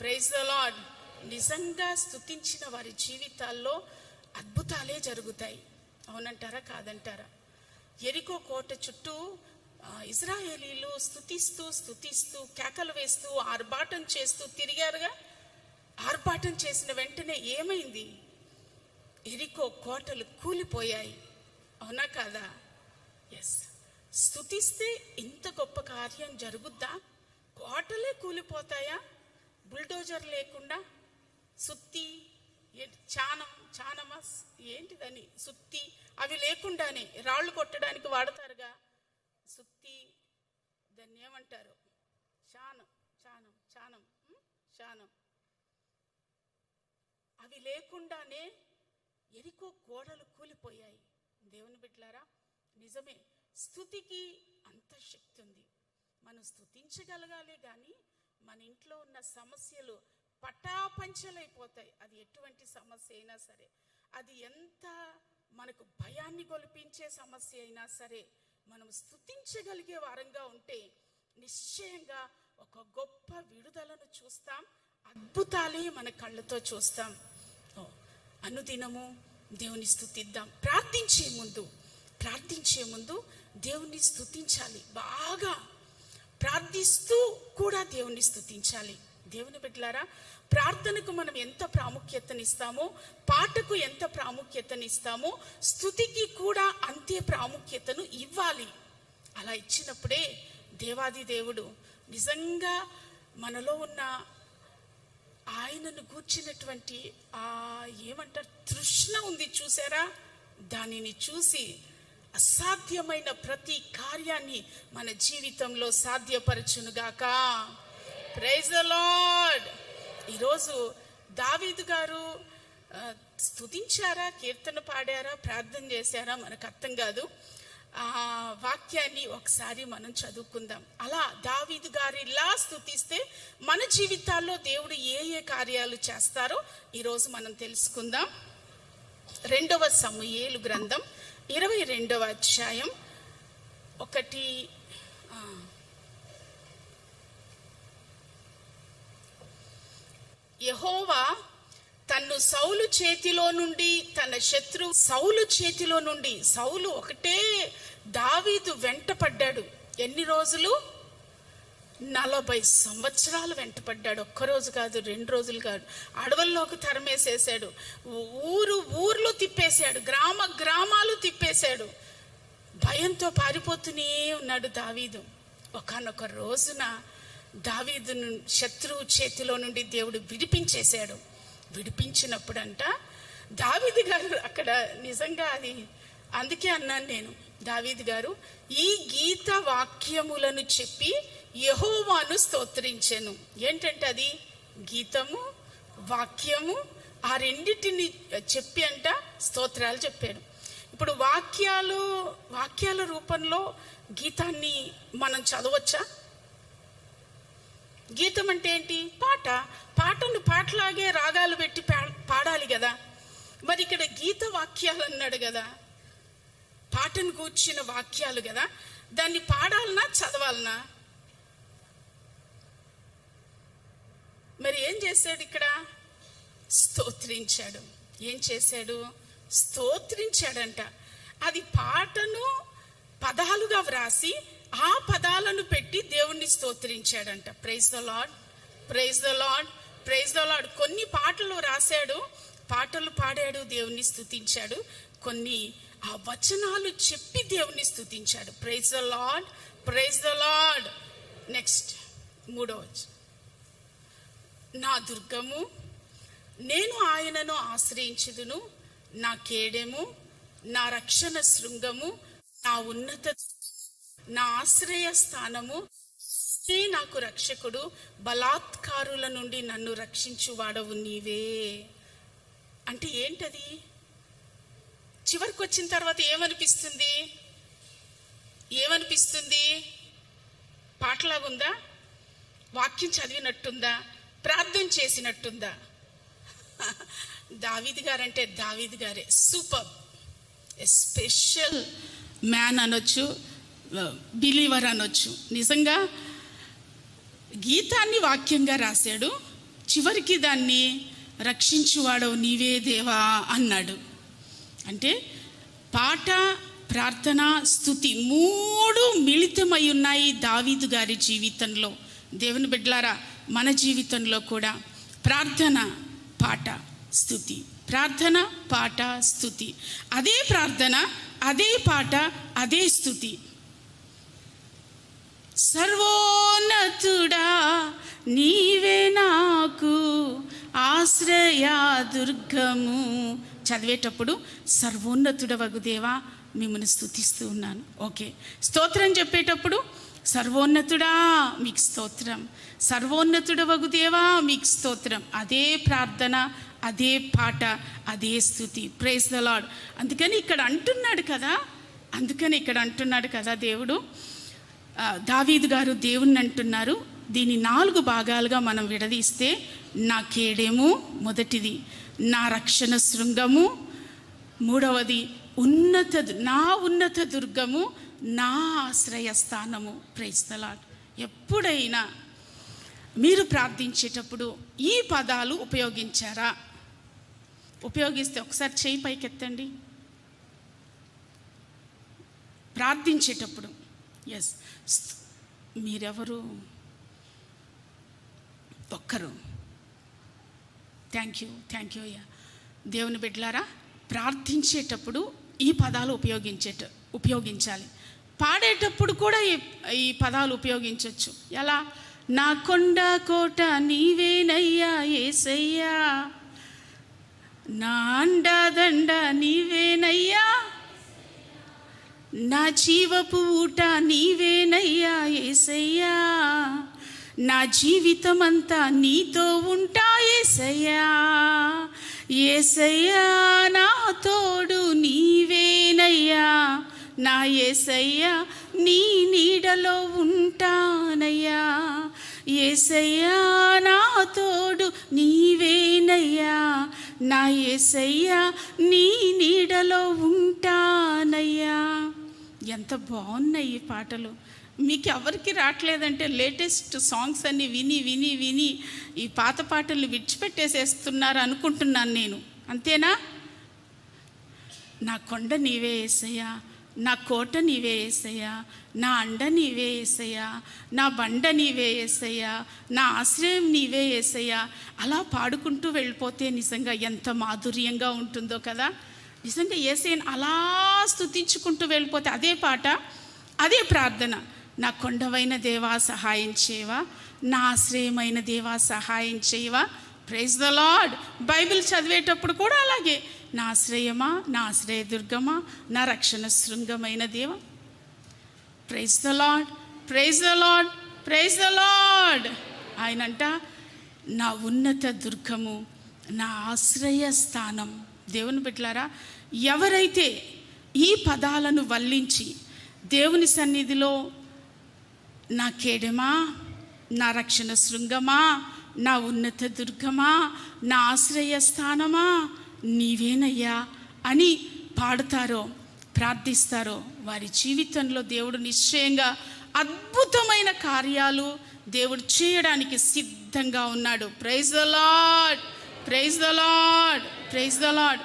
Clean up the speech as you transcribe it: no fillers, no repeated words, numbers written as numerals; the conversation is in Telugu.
Praise the lord. నిజంగా స్తుతించిన వారి జీవితాల్లో అద్భుతాలే జరుగుతాయి. అవునంటారా కాదంటారా? యెరికో కోట చుట్టూ ఇశ్రాయేలీలు స్తుతిస్తూ కేకలు వేస్తూ ఆర్భాటం చేస్తూ తిరిగారుగా. ఆర్భాటం చేసిన వెంటనే ఏమైంది? యెరికో కోటలు కూలిపోయాయి. అవునా కాదా? ఎస్. స్తుతిస్తే ఇంత గొప్ప కార్యం జరుగుద్దా? కోటలే కూలిపోతాయా? బుల్డోజర్ లేకుండా సుత్తి, చానమా ఏంటిదని సుత్తి అవి లేకుండానే రాళ్ళు కొట్టడానికి వాడతారుగా సుత్తి, దాన్ని ఏమంటారు? చానం అవి లేకుండానే యెరికో గోడలు కూలిపోయాయి. దేవుని బిడ్డలారా, నిజమే, స్తుతికి అంత శక్తి ఉంది. మనం స్తుతించగలగాలి, కానీ మన ఇంట్లో ఉన్న సమస్యలు పటాపంచలైపోతాయి. అది ఎటువంటి సమస్య అయినా సరే, అది ఎంత మనకు భయాన్ని గొలిపించే సమస్య అయినా సరే, మనం స్తుతించగలిగే వారంగా ఉంటే నిశ్చయంగా ఒక గొప్ప విడుదలను చూస్తాం. అద్భుతాలే మన కళ్ళతో చూస్తాం. అనుదినము దేవుని స్తుతిద్దాం. ప్రార్థించే ముందు దేవుని స్తుతించాలి. బాగా ప్రార్థిస్తూ కూడా దేవుని స్తుతించాలి. దేవుని బిడ్డలారా, ప్రార్థనకు మనం ఎంత ప్రాముఖ్యతనిస్తామో, పాటకు ఎంత ప్రాముఖ్యతనిస్తామో, స్తుతికి కూడా అంతే ప్రాముఖ్యతను ఇవ్వాలి. అలా ఇచ్చినప్పుడే దేవాది దేవుడు నిజంగా మనలో ఉన్న ఆయనను గూర్చినటువంటి ఏమంటారు, తృష్ణ ఉంది చూసారా, దానిని చూసి అసాధ్యమైన ప్రతి కార్యాన్ని మన జీవితంలో సాధ్యపరచునుగాక. Praise the lord. ఈరోజు దావీదు గారు స్తుతించారా, కీర్తన పాడారా, ప్రార్థన చేశారా మనకు అర్థం కాదు. ఆ వాక్యాన్ని ఒకసారి మనం చదువుకుందాం. అలా దావీదు గారిలా స్తుతిస్తే మన జీవితాల్లో దేవుడు ఏ ఏ కార్యాలు చేస్తారో ఈరోజు మనం తెలుసుకుందాం. 2వ సమూయేలు గ్రంథం 22వ అధ్యాయం 1. యెహోవా తన్ను సౌలు చేతిలో నుండి, తన శత్రు సౌలు చేతిలో నుండి, సౌలు ఒకటే దావీదు వెంట పడ్డాడు. ఎన్ని రోజులు? 40 సంవత్సరాలు వెంటపడ్డాడు. ఒక్కరోజు కాదు, 2 రోజులు కాదు. అడవుల్లోకి తరమేసేసాడు, ఊర్లు తిప్పేశాడు, గ్రామాలు తిప్పేశాడు. భయంతో పారిపోతూనే ఉన్నాడు దావీదు. ఒకానొక రోజున దావీదును శత్రువు చేతిలో నుండి దేవుడు విడిపించేశాడు. విడిపించినప్పుడంట దావీదు గారు అక్కడ నిజంగా అది, అందుకే అన్నాను నేను, దావీదు గారు ఈ గీత వాక్యములను చెప్పి యెహోవాను స్తోత్రించెను. ఏంటంటే అది గీతము, వాక్యము, ఆ రెండిటిని చెప్పి అంట స్తోత్రాలు చెప్పాడు. ఇప్పుడు వాక్యాల రూపంలో గీతాన్ని మనం చదవచ్చా? గీతం అంటే ఏంటి? పాటను పాటలాగే రాగాలు పెట్టి పాడాలి కదా. మరి ఇక్కడ గీత వాక్యాలు అన్నాడు కదా, పాటను కూర్చిన వాక్యాలు కదా, దాన్ని పాడాలనా చదవాలనా? మరి ఏం చేశాడు ఇక్కడ? స్తోత్రించాడు. ఏం చేశాడు? స్తోత్రించాడంట. అది పాటను పదాలుగా వ్రాసి ఆ పదాలను పెట్టి దేవుణ్ణి స్తోత్రించాడంట. Praise the Lord, praise the Lord, praise the Lord. కొన్ని పాటలు రాశాడు, పాటలు పాడాడు, దేవుణ్ణి స్తుతించాడు. కొన్ని ఆ వచనాలు చెప్పి దేవుణ్ణి స్తుతించాడు. Praise the Lord, praise the Lord. Next 3వ వచనం. నా దుర్గము, నేను ఆయనను ఆశ్రయించుదును, నా కేడెము, నా రక్షణ శృంగము, నా ఉన్నత, నా ఆశ్రయ స్థానము, నాకు రక్షకుడు, బలాత్కారుల నుండి నన్ను రక్షించువాడవు నీవే. అంటే ఏంటది? చివరికి వచ్చిన తర్వాత ఏమనిపిస్తుంది? పాటలాగుందా? వాక్యం చదివినట్టుందా? ప్రార్థన చేసినట్టుందా? దావీదు గారంటే దావీదు గారే సూపర్, స్పెషల్ మ్యాన్ అనొచ్చు, బిలీవర్ అనొచ్చు. నిజంగా గీతాన్ని వాక్యంగా రాశాడు, చివరికి దాన్ని రక్షించువాడవు నీవే దేవా అన్నాడు. అంటే పాట, ప్రార్థన, స్తుతి 3 మిళితమై ఉన్నాయి దావీదు గారి జీవితంలో. దేవుని బిడ్డలారా, మన జీవితంలో కూడా ప్రార్థన, పాట, స్తుతి, ప్రార్థన, పాట, స్తుతి. అదే ప్రార్థన, అదే పాట, అదే స్తుతి. సర్వోన్నతుడా నీవే నాకు ఆశ్రయ దుర్గము. చదివేటప్పుడు సర్వోన్నతుడవగు దేవా మిమ్మల్ని స్తుతిస్తూ ఉన్నాను. ఓకే. స్తోత్రం చెప్పేటప్పుడు సర్వోన్నతుడా మీకు స్తోత్రం, సర్వోన్నతుడవగు దేవా మీకు స్తోత్రం. అదే ప్రార్థన, అదే పాట, అదే స్తుతి. Praise the Lord. అందుకని ఇక్కడ అంటున్నాడు కదా దేవుడు, దావీదు గారు దేవుణ్ణి అంటున్నారు. దీని 4 భాగాలుగా మనం విడదీస్తే, నా కేడేము మొదటిది, నా రక్షణ శృంగము మూడవది, నా ఉన్నత దుర్గము, నా ఆశ్రయస్థానము. Praise the lord. ఎప్పుడైనా మీరు ప్రార్థించేటప్పుడు ఈ పదాలు ఉపయోగించారా? ఉపయోగిస్తే ఒకసారి చేయి పైకెత్తండి. ప్రార్థించేటప్పుడు ఎస్, మీరెవరు? ఒక్కరు. థ్యాంక్ యూ అయ్యా. దేవుని బిడ్డలారా, ప్రార్థించేటప్పుడు ఈ పదాలు ఉపయోగించాలి. పాడేటప్పుడు కూడా ఈ పదాలు ఉపయోగించవచ్చు. ఎలా? నా కొండ కోట నీవేనయ్యా యేసయ్యా, నా అండదండ నీవేనయ్యా, నా జీవపు ఊట నీవేనయ్యా యేసయ్యా, నా జీవితమంతా నీతో ఉంటా యేసయ్యా, యేసయ్యా నా తోడు నీవేనయ్యా, నా యేసయ్యా నీ నీడలో ఉంటానయ్యా, యేసయ్యా నా తోడు నీవేనయ్యా, నా యేసయ్యా నీ నీడలో ఉంటానయ్యా. ఎంత బాగున్నాయి ఈ పాటలు. మీకు ఎవరికి రావట్లేదంటే లేటెస్ట్ సాంగ్స్ అన్నీ విని ఈ పాత పాటలు విడిచిపెట్టేసేస్తున్నారు అనుకుంటున్నాను నేను. అంతేనా? నా కొండ నీవే యేసయ్యా, నా కోట నీవే యేసయ్యా, నా అండ నీవే యేసయ్యా, నా బండ నీవే యేసయ్యా, నా ఆశ్రయం నీవే యేసయ్యా. అలా పాడుకుంటూ వెళ్ళిపోతే నిజంగా ఎంత మాధుర్యంగా ఉంటుందో కదా. నిజంగా యేసయ్యను అలా స్తుతించుకుంటూ వెళ్ళిపోతే అదే పాట, అదే ప్రార్థన. నా కొండవైన దేవా సహాయం చేయవా, నా ఆశ్రయమైన దేవా సహాయం చేయవా. Praise the lord. బైబిల్ చదివేటప్పుడు కూడా అలాగే, నా ఆశ్రయమా, నా ఆశ్రయ దుర్గమా, నా రక్షణ శృంగమైన దేవ. Praise the Lord, praise the Lord, praise the Lord. ఆయనంట నా ఉన్నత దుర్గము, నా ఆశ్రయ స్థానం. దేవుని బిడ్డలారా, ఎవరైతే ఈ పదాలను వల్లించి దేవుని సన్నిధిలో నా కేడమా, నా రక్షణ శృంగమా, నా ఉన్నత దుర్గమా, నా ఆశ్రయ స్థానమా నీవేనయ్యా అని పాడతారో, ప్రార్థిస్తారో, వారి జీవితంలో దేవుడు నిశ్చయంగా అద్భుతమైన కార్యాలు దేవుడు చేయడానికి సిద్ధంగా ఉన్నాడు. Praise the Lord, praise the Lord, praise the lord.